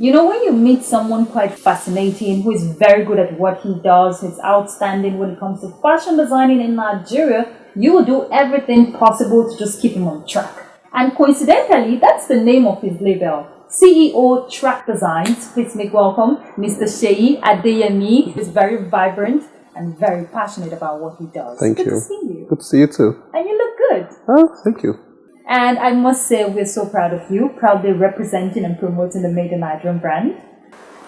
You know, when you meet someone quite fascinating who is very good at what he does, he's outstanding when it comes to fashion designing in Nigeria, you will do everything possible to just keep him on track. And coincidentally, that's the name of his label. CEO Track Designs. Please make welcome Mr. Sheyi Adeyemi. He's very vibrant and very passionate about what he does. Thank you. Good to see you. Good to see you too. And you look good. Oh, thank you. And I must say, we're so proud of you, proudly representing and promoting the Made in Nigerian brand.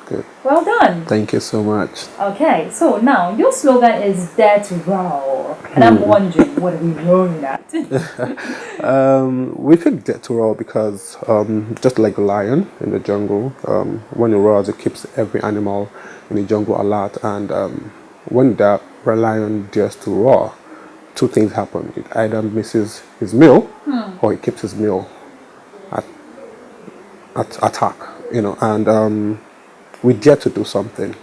Good. Well done. Thank you so much. Okay, so now your slogan is Dare to Roll. And I'm wondering, what are we rolling at? We picked Dare to Roar because just like a lion in the jungle, when it roars, it keeps every animal in the jungle alert. And when the lion dares to roar, two things happen. It either misses his meal or it keeps his meal at attack, and we dare to do something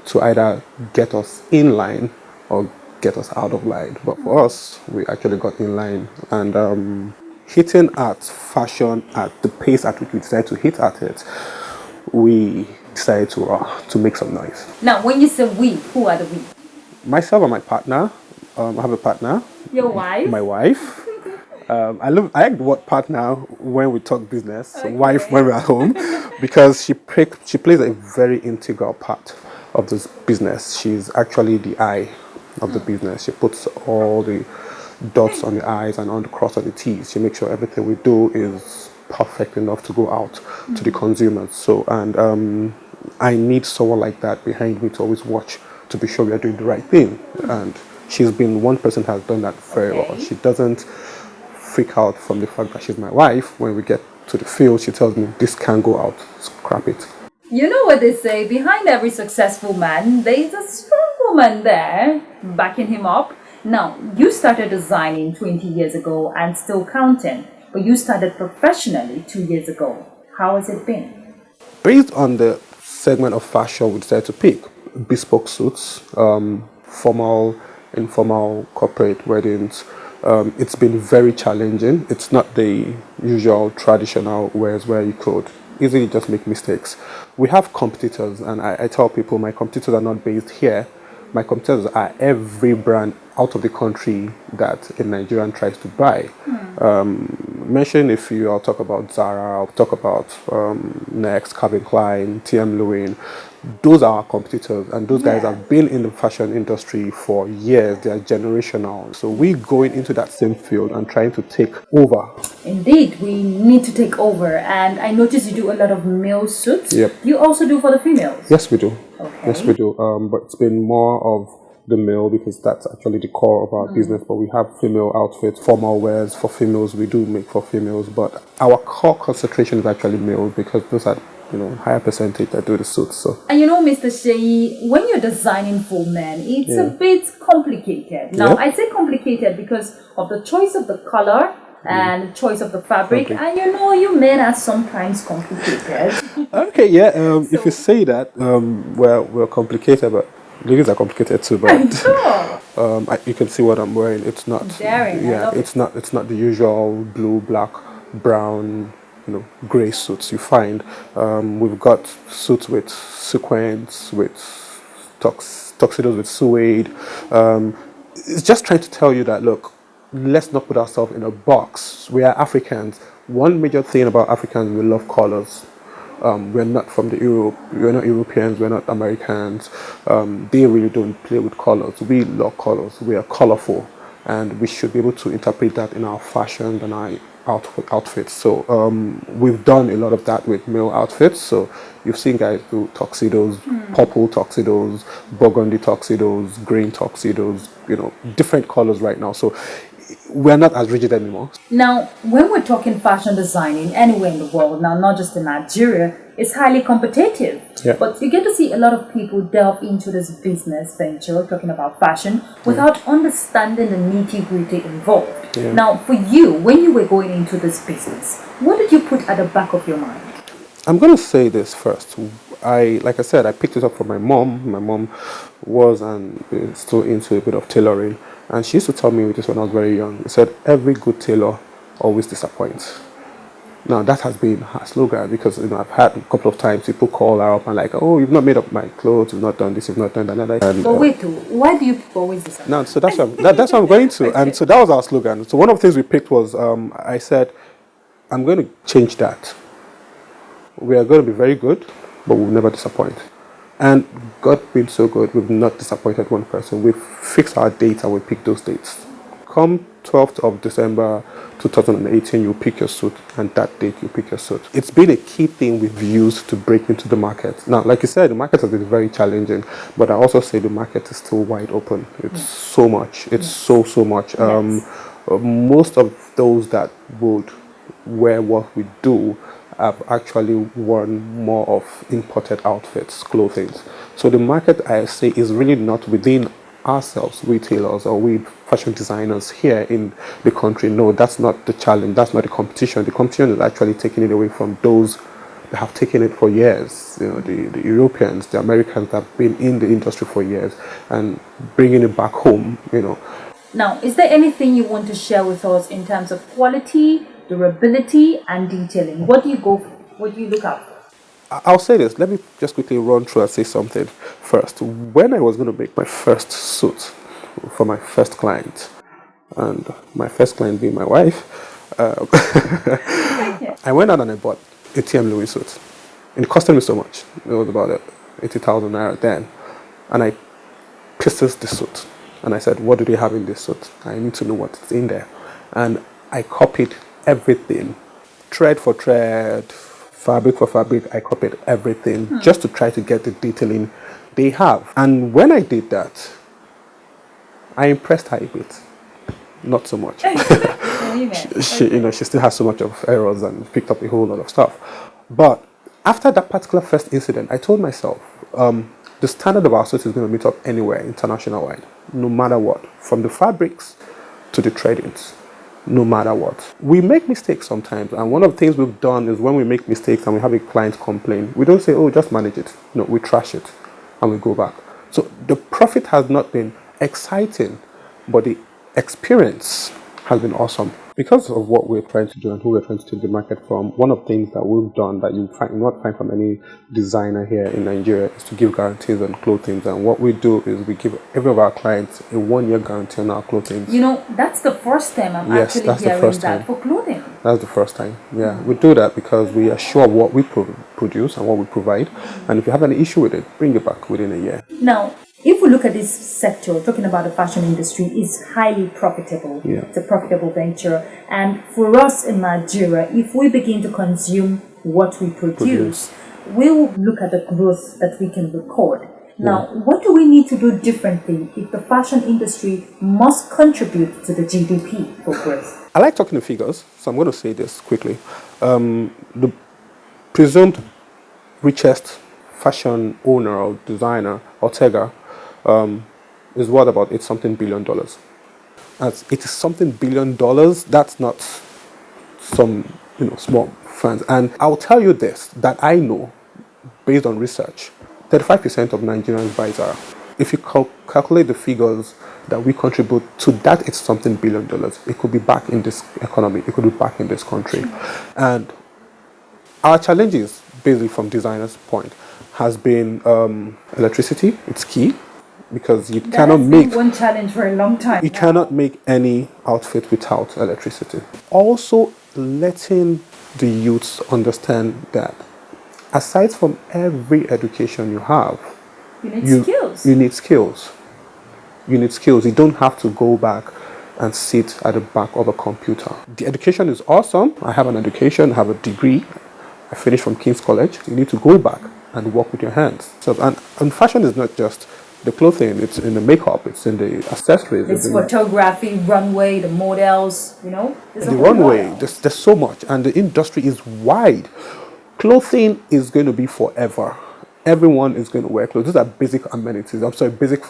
to either get us in line or get us out of line. But for us, we actually got in line, and hitting at fashion at the pace at which we decided to hit at it, we decided to make some noise. Now, when you say we, who are the we? Myself and my partner. I have a partner. Your wife? My wife. I like the word partner when we talk business, Okay. wife when we're at home, because she plays a very integral part of this business. She's actually the eye of the business. She puts all the dots on the I's and on the cross on the T's. She makes sure everything we do is perfect enough to go out to the consumers. So, and I need someone like that behind me to always watch to be sure we are doing the right thing. And she's been one person who has done that very well. She doesn't freak out from the fact that she's my wife. When we get to the field, she tells me, this can't go out, scrap it. You know what they say, behind every successful man, there is a strong woman there backing him up. Now, you started designing 20 years ago and still counting, but you started professionally 2 years ago. How has it been? Based on the segment of fashion we decided to pick, bespoke suits, formal, informal, corporate weddings, it's been very challenging. It's not the usual traditional wears where you could easily just make mistakes. We have competitors, and I tell people my competitors are not based here. My competitors are every brand out of the country that a Nigerian tries to buy. Mention a few. I'll talk about Zara, I'll talk about Next, Calvin Klein, TM Lewin. Those are our competitors, and those guys have been in the fashion industry for years. They are generational. So we going into that same field and trying to take over. Indeed, we need to take over. And I noticed you do a lot of male suits. Yep. You also do for the females? Yes, we do. Okay. Yes, we do. But it's been more of the male because that's actually the core of our business. But we have female outfits, formal wears for females. We do make for females, but our core concentration is actually males because those are higher percentage that do the suits. So. And Mr. Sheyi, when you're designing for men, it's a bit complicated. Now, I say complicated because of the choice of the color and the choice of the fabric. Okay. And you men are sometimes complicated. Okay, yeah. If you say that, we're complicated, but ladies are complicated too. But Sure. you can see what I'm wearing. It's not. Daring. Yeah, it's not. It's not the usual blue, black, brown, grey suits you find. We've got suits with sequins, with tuxedos with suede. It's just trying to tell you that, look, let's not put ourselves in a box. We are Africans. One major thing about Africans, we love colors. We're not from the Europe. We're not Europeans. We're not Americans. They really don't play with colors. We love colors. We are colorful, and we should be able to interpret that in our fashion and our outfits. So we've done a lot of that with male outfits. So you've seen guys do tuxedos, purple tuxedos, burgundy tuxedos, green tuxedos, different colors right now. So we're not as rigid anymore. Now, when we're talking fashion designing anywhere in the world, now not just in Nigeria, it's highly competitive. Yeah. But you get to see a lot of people delve into this business venture, talking about fashion, without understanding the nitty-gritty involved. Yeah. Now, for you, when you were going into this business, what did you put at the back of your mind? I'm going to say this first. Like I said, I picked it up from my mom. My mom was and is still into a bit of tailoring. And she used to tell me this when I was very young. She said, every good tailor always disappoints. Now that has been her slogan because I've had a couple of times people call her up and like, oh, you've not made up my clothes, you've not done this, you've not done that. And, But wait, though, why do you people always decide? now, so that's what I'm going to, Okay. and so that was our slogan. So one of the things we picked was, I said, I'm going to change that. We are going to be very good, but we'll never disappoint. And God being so good, we've not disappointed one person. We've fixed our dates and we picked those dates. Come 12th of December 2018, you pick your suit, and that date you pick your suit. It's been a key thing we've used to break into the market. Now, like you said, the market has been very challenging, but I also say the market is still wide open. It's so much. It's so much. Most of those that would wear what we do have actually worn more of imported outfits, clothing. So the market, I say, is really not within ourselves, retailers or we fashion designers here in the country. No, that's not the challenge. That's not the competition. The competition is actually taking it away from those that have taken it for years. The Europeans, the Americans that have been in the industry for years and bringing it back home. Now, is there anything you want to share with us in terms of quality, durability, and detailing? What do you go for? What do you look out for? I'll say this. Let me just quickly run through and say something first. When I was going to make my first suit for my first client, and my first client being my wife, I went out and I bought a TM Louis suit. And it costed me so much. It was about 80,000 naira then. And I purchased the suit. And I said, what do they have in this suit? I need to know what's in there. And I copied everything, thread for thread, fabric for fabric. I copied everything just to try to get the detailing they have. And when I did that, I impressed her a bit. Not so much. She still has so much of errors and picked up a whole lot of stuff. But after that particular first incident, I told myself, the standard of our suit is going to meet up anywhere international wide, no matter what, from the fabrics to the threadings, no matter what. We make mistakes sometimes, and one of the things we've done is when we make mistakes and we have a client complain, we don't say, oh, just manage it. No, we trash it and we go back. So the profit has not been exciting, but the experience has been awesome. Because of what we're trying to do and who we're trying to take the market from, one of the things that we've done that you not find from any designer here in Nigeria is to give guarantees on clothing. And what we do is we give every of our clients a 1-year guarantee on our clothing. That's the first time I'm actually hearing that for clothing. That's the first time. Yeah, we do that because we are sure of what we produce and what we provide. And if you have any issue with it, bring it back within a year. Now, if we look at this sector, talking about the fashion industry, it's highly profitable. Yeah. It's a profitable venture. And for us in Nigeria, if we begin to consume what we produce, we will look at the growth that we can record. Now, what do we need to do differently if the fashion industry must contribute to the GDP for growth? I like talking to figures, so I'm going to say this quickly. The presumed richest fashion owner or designer, Ortega, is worth about $8-something billion. As $80-something billion, that's not some small funds. And I'll tell you this, that I know, based on research, 35% of Nigerians buy Zara. If you calculate the figures that we contribute to that $80-something billion, it could be back in this economy, it could be back in this country. And our challenges, basically from designers' point, has been electricity. It's key. Because you cannot make one challenge for a long time. You cannot make any outfit without electricity. Also, letting the youths understand that aside from every education you have, you need skills. You need skills. You need skills. You don't have to go back and sit at the back of a computer. The education is awesome. I have an education, I have a degree. I finished from King's College. You need to go back and work with your hands. So, and fashion is not just the clothing, it's in the makeup, it's in the accessories. It's photography, runway, the models, The runway, there's so much, and the industry is wide. Clothing is going to be forever. Everyone is going to wear clothes. These are basic amenities, basic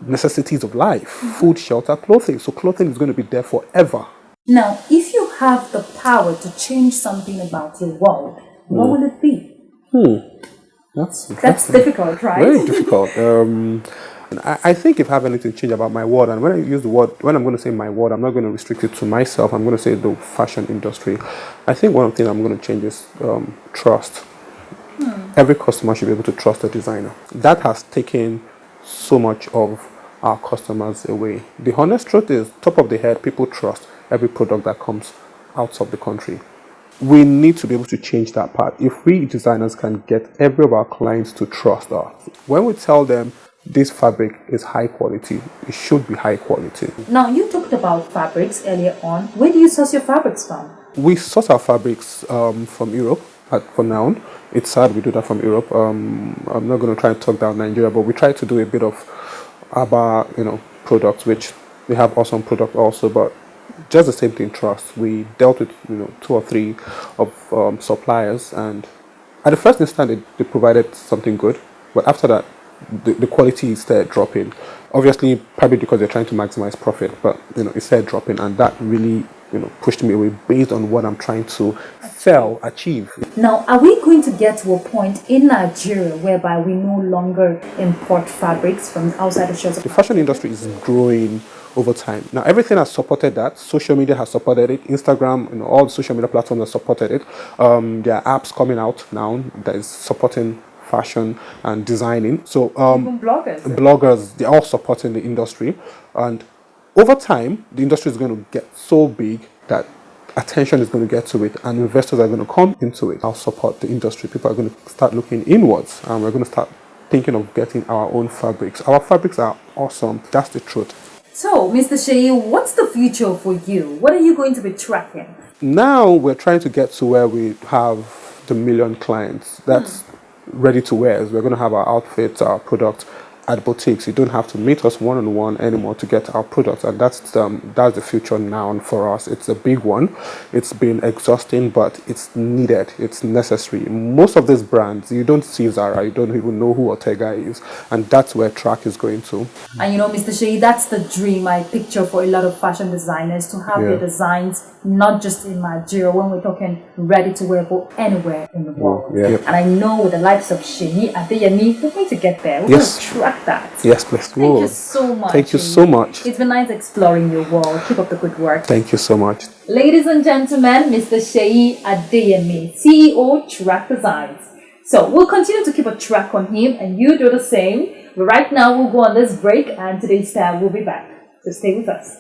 necessities of life. Food, shelter, clothing. So clothing is going to be there forever. Now, if you have the power to change something about your world, what will it be? That's difficult, right? Very difficult. And I think if I have anything change about my word, and when I use the word, when I'm going to say my word, I'm not going to restrict it to myself. I'm going to say the fashion industry. I think one thing I'm going to change is trust. Every customer should be able to trust a designer. That has taken so much of our customers away. The honest truth is, top of the head, people trust every product that comes out of the country. We need to be able to change that part. If we designers can get every of our clients to trust us, when we tell them this fabric is high quality, it should be high quality. Now, you talked about fabrics earlier on. Where do you source your fabrics from? We source our fabrics from Europe. For now, it's sad we do that from Europe. I'm not going to try and talk down Nigeria, but we try to do a bit of our, products, which they have awesome product also, but just the same thing, trust. We dealt with 2 or 3 of suppliers, and at the first instant they provided something good, but after that the quality started dropping. Obviously, probably because they're trying to maximize profit, but it started dropping, and that really pushed me away based on what I'm trying to achieve. Now, are we going to get to a point in Nigeria whereby we no longer import fabrics from outside the shores of The fashion industry is growing over time. Now, everything has supported that. Social media has supported it. Instagram, all the social media platforms have supported it. There are apps coming out now that is supporting fashion and designing. So even bloggers, they're all supporting the industry. And over time, the industry is going to get so big that attention is going to get to it, and investors are going to come into it. I'll support the industry. People are going to start looking inwards, and we're going to start thinking of getting our own fabrics. Our fabrics are awesome. That's the truth. So, Mr. Sheyi, what's the future for you? What are you going to be tracking? Now we're trying to get to where we have the million clients. That's ready to wear. We're going to have our outfits, our products at boutiques. You don't have to meet us one-on-one anymore to get our products, and that's the future now for us. It's a big one. It's been exhausting, but it's needed. It's necessary. Most of these brands, you don't see Zara, you don't even know who Ortega is, and that's where track is going to. And Mr. Sheyi, that's the dream I picture for a lot of fashion designers, to have their designs not just in Nigeria, when we're talking ready to wear, but anywhere in the world. And I know with the likes of Sheyi, Adeyemi, we're going to get there. We're going to track that. Yes, please. Thank you so much. Thank you so much. It's been nice exploring your world. Keep up the good work. Thank you so much. Ladies and gentlemen, Mr. Sheyi Adeyemi, CEO, Track Designs. So we'll continue to keep a track on him, and you do the same. But right now, we'll go on this break, and today's time we'll be back. So stay with us.